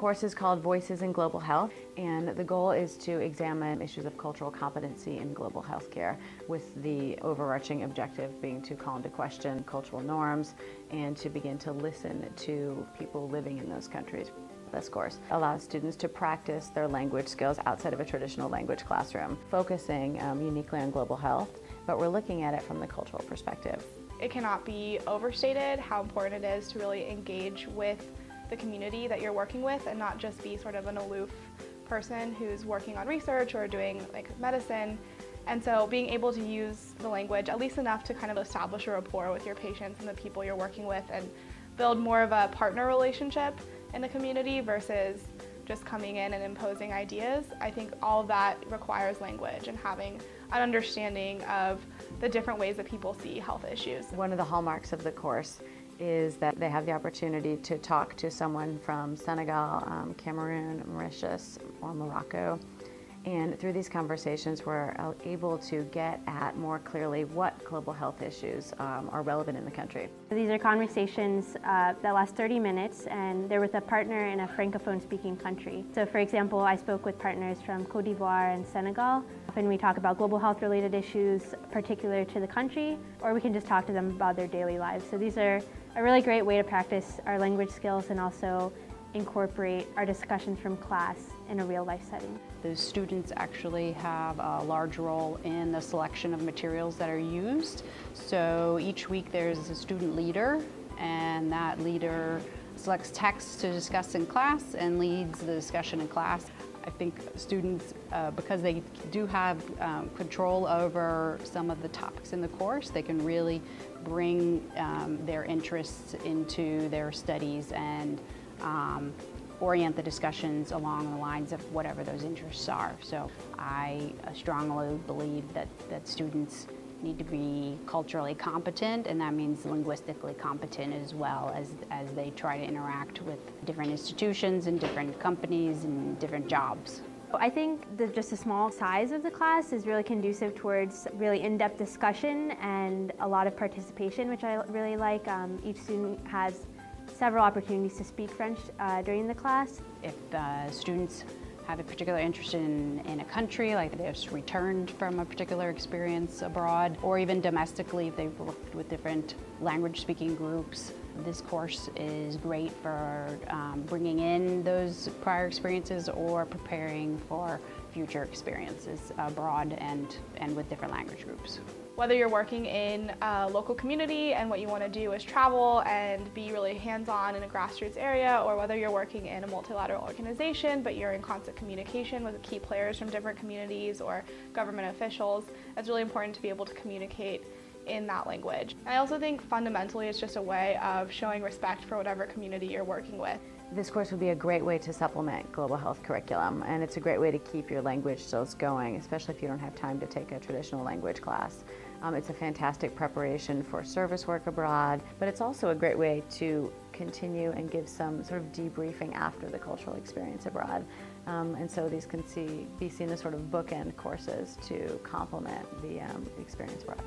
course is called Voices in Global Health, and the goal is to examine issues of cultural competency in global healthcare, with the overarching objective being to call into question cultural norms and to begin to listen to people living in those countries. This course allows students to practice their language skills outside of a traditional language classroom, focusing uniquely on global health, but we're looking at it from the cultural perspective. It cannot be overstated how important it is to really engage with the community that you're working with and not just be sort of an aloof person who's working on research or doing like medicine. And so being able to use the language at least enough to kind of establish a rapport with your patients and the people you're working with and build more of a partner relationship in the community versus just coming in and imposing ideas. I think all of that requires language and having an understanding of the different ways that people see health issues. One of the hallmarks of the course is that they have the opportunity to talk to someone from Senegal, Cameroon, Mauritius, or Morocco. And through these conversations, we're able to get at more clearly what global health issues are relevant in the country. These are conversations that last 30 minutes, and they're with a partner in a francophone-speaking country. So for example, I spoke with partners from Côte d'Ivoire and Senegal. Often we talk about global health-related issues particular to the country, or we can just talk to them about their daily lives. So these are a really great way to practice our language skills and also incorporate our discussions from class in a real-life setting. The students actually have a large role in the selection of materials that are used. So each week there's a student leader, and that leader selects texts to discuss in class and leads the discussion in class. I think students, because they do have control over some of the topics in the course, they can really bring their interests into their studies and orient the discussions along the lines of whatever those interests are. So I strongly believe that students need to be culturally competent, and that means linguistically competent as well as they try to interact with different institutions and different companies and different jobs. I think that just the small size of the class is really conducive towards really in-depth discussion and a lot of participation, which I really like. Each student has several opportunities to speak French during the class. If students have a particular interest in a country, like they've just returned from a particular experience abroad, or even domestically if they've worked with different language-speaking groups, this course is great for bringing in those prior experiences or preparing for future experiences abroad and with different language groups. Whether you're working in a local community and what you want to do is travel and be really hands-on in a grassroots area, or whether you're working in a multilateral organization but you're in constant communication with key players from different communities or government officials, it's really important to be able to communicate in that language. I also think fundamentally it's just a way of showing respect for whatever community you're working with. This course would be a great way to supplement global health curriculum, and it's a great way to keep your language skills going, especially if you don't have time to take a traditional language class. It's a fantastic preparation for service work abroad, but it's also a great way to continue and give some sort of debriefing after the cultural experience abroad. And so these can be seen as sort of bookend courses to complement the experience abroad.